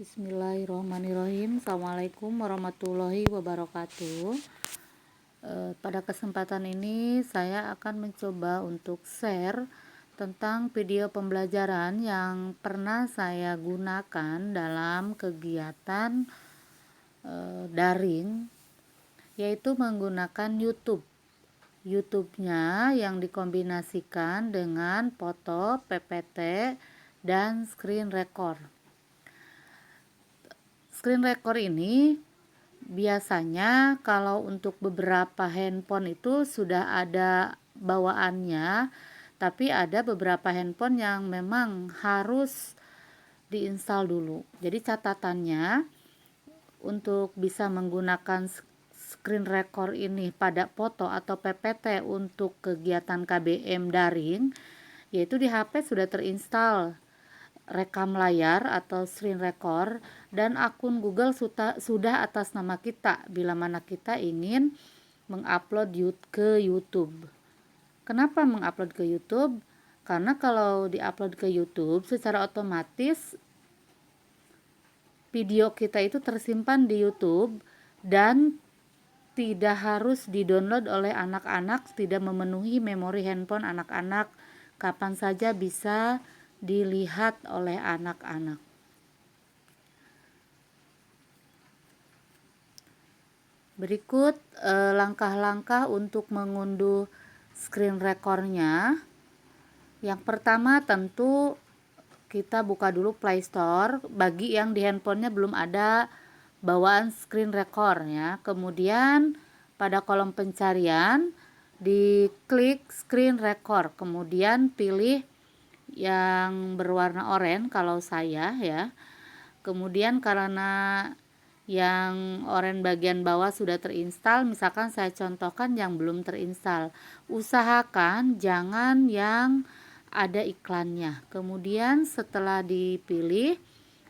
Bismillahirrahmanirrahim. Assalamualaikum warahmatullahi wabarakatuh. Pada kesempatan ini saya akan mencoba untuk share tentang video pembelajaran yang pernah saya gunakan dalam kegiatan daring, yaitu menggunakan YouTube. YouTube-nya yang dikombinasikan dengan foto, PPT, dan screen record. Screen record ini biasanya kalau untuk beberapa handphone itu sudah ada bawaannya, tapi ada beberapa handphone yang memang harus diinstal dulu. Jadi catatannya untuk bisa menggunakan screen record ini pada foto atau PPT untuk kegiatan KBM daring, yaitu di HP sudah terinstall rekam layar atau screen record dan akun Google sudah atas nama kita bila mana kita ingin mengupload ke YouTube. Kenapa mengupload ke YouTube? Karena kalau diupload ke YouTube secara otomatis video kita itu tersimpan di YouTube dan tidak harus didownload oleh anak-anak, tidak memenuhi memori handphone anak-anak, kapan saja bisa dilihat oleh anak-anak. Berikut langkah-langkah untuk mengunduh screen recordnya. Yang pertama tentu kita buka dulu Play Store bagi yang di handphonenya belum ada bawaan screen record ya. Kemudian pada kolom pencarian diklik screen record, kemudian pilih yang berwarna oranye kalau saya ya. Kemudian karena yang oranye bagian bawah sudah terinstal, misalkan saya contohkan yang belum terinstal, usahakan jangan yang ada iklannya. Kemudian setelah dipilih,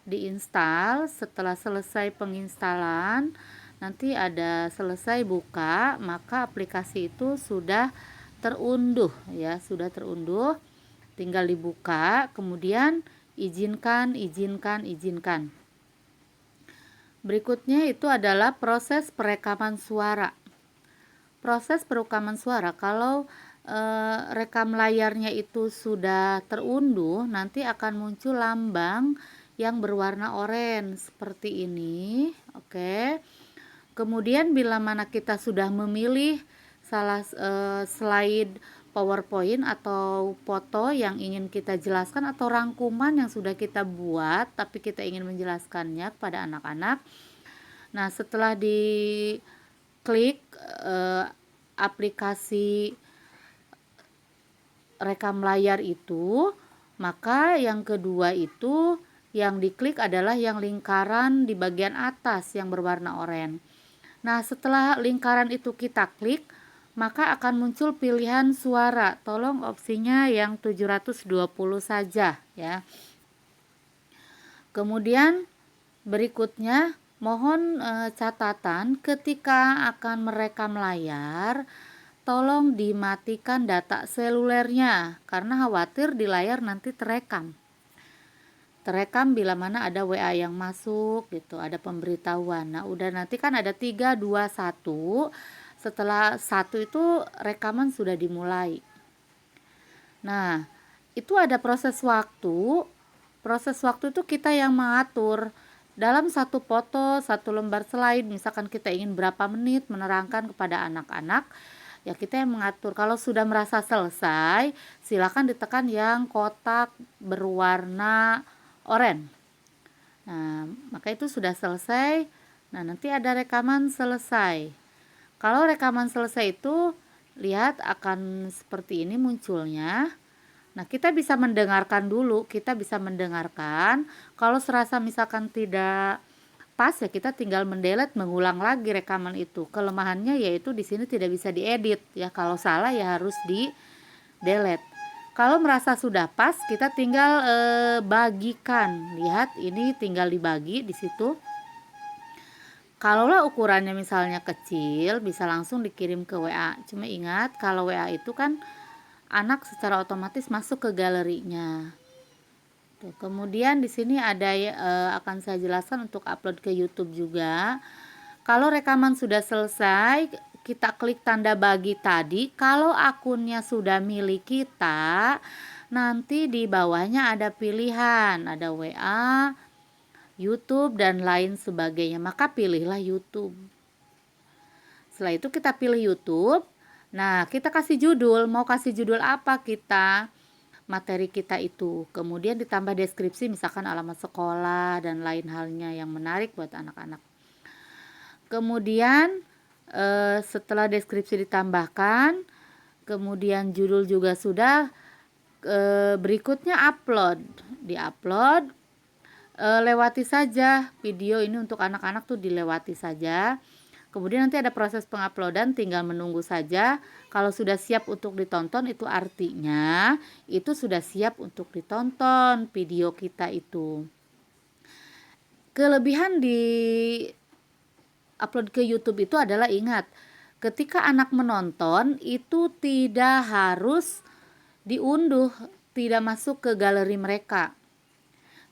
diinstal, setelah selesai penginstalan nanti ada selesai buka, maka aplikasi itu sudah terunduh ya, sudah terunduh. Tinggal dibuka, kemudian izinkan. Berikutnya itu adalah proses perekaman suara. Proses perekaman suara, kalau rekam layarnya itu sudah terunduh, nanti akan muncul lambang yang berwarna oranye seperti ini. Oke. Kemudian bila mana kita sudah memilih salah slide PowerPoint atau foto yang ingin kita jelaskan atau rangkuman yang sudah kita buat tapi kita ingin menjelaskannya kepada anak-anak. Nah, setelah diklik aplikasi rekam layar itu, maka yang kedua itu yang diklik adalah yang lingkaran di bagian atas yang berwarna oranye. Nah, setelah lingkaran itu kita klik, maka akan muncul pilihan suara. Tolong opsinya yang 720 saja ya. Kemudian berikutnya mohon catatan ketika akan merekam layar, tolong dimatikan data selulernya karena khawatir di layar nanti terekam bila mana ada WA yang masuk gitu, ada pemberitahuan. Nah, udah nanti kan ada 3, 2, 1. Setelah 1 itu rekaman sudah dimulai. Nah, itu ada proses waktu. Proses waktu itu kita yang mengatur. Dalam satu foto, satu lembar slide, misalkan kita ingin berapa menit menerangkan kepada anak-anak, ya kita yang mengatur. Kalau sudah merasa selesai, silakan ditekan yang kotak berwarna oranye. Nah, maka itu sudah selesai. Nah, nanti ada rekaman selesai. Kalau rekaman selesai itu lihat akan seperti ini munculnya. Nah, kita bisa mendengarkan dulu, Kalau serasa misalkan tidak pas ya kita tinggal mendelete, mengulang lagi rekaman itu. Kelemahannya yaitu di sini tidak bisa diedit ya. Kalau salah ya harus di delete. Kalau merasa sudah pas, kita tinggal bagikan. Lihat, ini tinggal dibagi di situ. Kalaulah ukurannya misalnya kecil, bisa langsung dikirim ke WA. Cuma ingat, kalau WA itu kan anak secara otomatis masuk ke galerinya. Tuh, kemudian di sini ada akan saya jelaskan untuk upload ke YouTube juga. Kalau rekaman sudah selesai, kita klik tanda bagi tadi. Kalau akunnya sudah milik kita, nanti di bawahnya ada pilihan, ada WA, YouTube dan lain sebagainya. Maka pilihlah YouTube. Setelah itu kita pilih YouTube. Nah, kita kasih judul, mau kasih judul apa kita, materi kita itu. Kemudian ditambah deskripsi, misalkan alamat sekolah dan lain halnya yang menarik buat anak-anak. Kemudian setelah deskripsi ditambahkan, kemudian judul juga sudah, berikutnya upload. Di-upload, lewati saja video ini untuk anak-anak tuh dilewati saja. Kemudian nanti ada proses penguploadan, tinggal menunggu saja. Kalau sudah siap untuk ditonton, itu artinya itu sudah siap untuk ditonton video kita itu. Kelebihan di upload ke YouTube itu adalah, ingat, ketika anak menonton itu tidak harus diunduh, tidak masuk ke galeri mereka.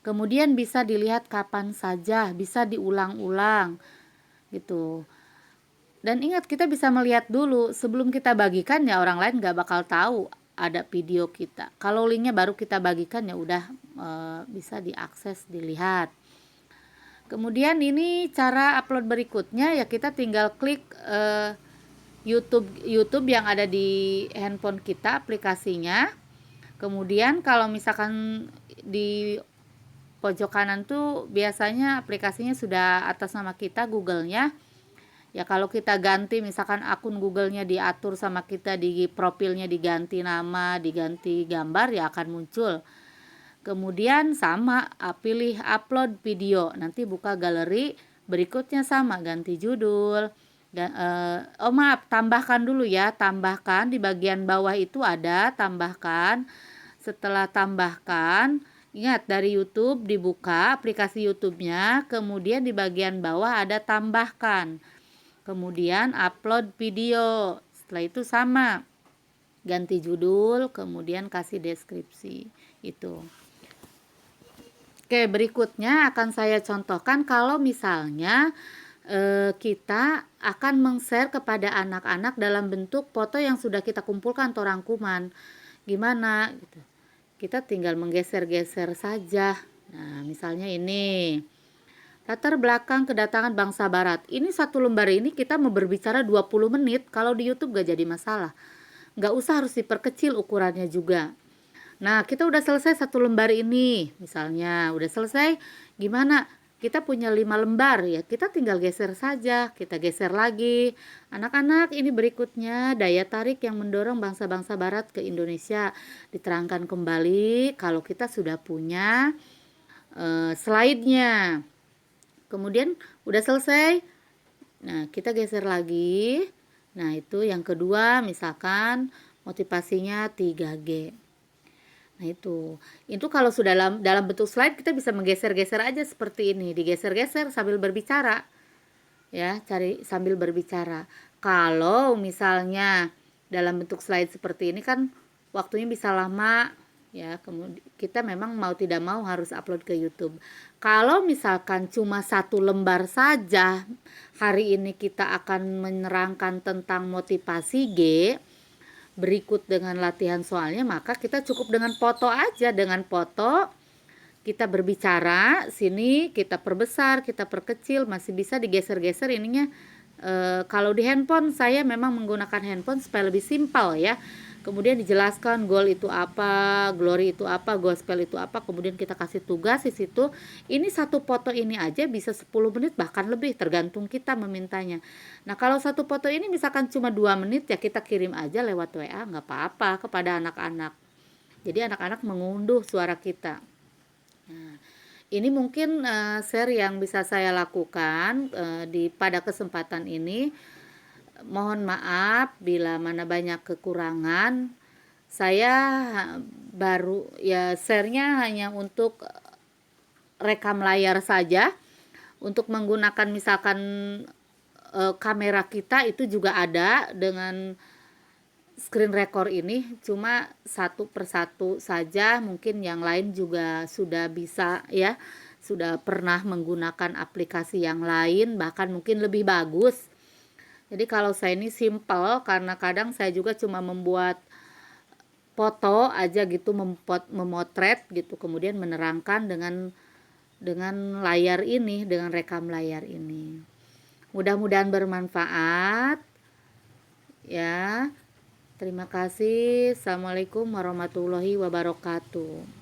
Kemudian bisa dilihat kapan saja, bisa diulang-ulang gitu. Dan ingat, kita bisa melihat dulu sebelum kita bagikan, ya orang lain nggak bakal tahu ada video kita. Kalau linknya baru kita bagikan, ya udah bisa diakses, dilihat. Kemudian ini cara upload berikutnya, ya kita tinggal klik YouTube yang ada di handphone kita, aplikasinya. Kemudian kalau misalkan di pojok kanan tuh biasanya aplikasinya sudah atas nama kita, Google-nya. Ya kalau kita ganti, misalkan akun Google-nya diatur sama kita, di profilnya diganti nama, diganti gambar, ya akan muncul. Kemudian sama, pilih upload video, nanti buka galeri, berikutnya sama, ganti judul. Maaf, tambahkan dulu ya, tambahkan di bagian bawah itu ada tambahkan. Setelah tambahkan, ingat, dari YouTube dibuka aplikasi YouTube-nya, kemudian di bagian bawah ada tambahkan. Kemudian upload video. Setelah itu sama, ganti judul, kemudian kasih deskripsi itu. Oke, berikutnya akan saya contohkan kalau misalnya kita akan meng-share kepada anak-anak dalam bentuk foto yang sudah kita kumpulkan atau rangkuman. Gimana gitu. Kita tinggal menggeser-geser saja. Nah, misalnya ini latar belakang kedatangan bangsa barat. Ini satu lembar ini kita mau berbicara 20 menit. Kalau di YouTube gak jadi masalah. Gak usah harus diperkecil ukurannya juga. Nah, kita udah selesai satu lembar ini. Misalnya udah selesai. Gimana? Kita punya 5 lembar ya. Kita tinggal geser saja. Kita geser lagi. Anak-anak, ini berikutnya daya tarik yang mendorong bangsa-bangsa barat ke Indonesia. Diterangkan kembali kalau kita sudah punya slide-nya. Kemudian udah selesai. Nah, kita geser lagi. Nah, itu yang kedua, misalkan motivasinya 3G. Nah, itu kalau sudah dalam bentuk slide, kita bisa menggeser-geser aja seperti ini, digeser-geser sambil berbicara. Ya, cari sambil berbicara. Kalau misalnya dalam bentuk slide seperti ini kan waktunya bisa lama. Ya, kemudian kita memang mau tidak mau harus upload ke YouTube. Kalau misalkan cuma satu lembar saja, hari ini kita akan menerangkan tentang motivasi G, berikut dengan latihan soalnya, maka kita cukup dengan foto aja. Dengan foto kita berbicara, sini kita perbesar, kita perkecil, masih bisa digeser-geser ininya. Kalau di handphone, saya memang menggunakan handphone supaya lebih simpel ya. Kemudian dijelaskan goal itu apa, glory itu apa, gospel itu apa. Kemudian kita kasih tugas di situ. Ini satu foto ini aja bisa 10 menit bahkan lebih, tergantung kita memintanya. Nah, kalau satu foto ini misalkan cuma 2 menit, ya kita kirim aja lewat WA, nggak apa-apa, kepada anak-anak. Jadi anak-anak mengunduh suara kita. Nah, ini mungkin share yang bisa saya lakukan pada kesempatan ini. Mohon maaf bila mana banyak kekurangan. Saya baru ya share-nya hanya untuk rekam layar saja. Untuk menggunakan misalkan kamera kita itu juga ada dengan screen record ini cuma satu persatu saja, mungkin yang lain juga sudah bisa ya, sudah pernah menggunakan aplikasi yang lain bahkan mungkin lebih bagus. Jadi kalau saya ini simple karena kadang saya juga cuma membuat foto aja gitu, memotret gitu, kemudian menerangkan dengan layar ini, dengan rekam layar ini. Mudah-mudahan bermanfaat ya. Terima kasih. Assalamualaikum warahmatullahi wabarakatuh.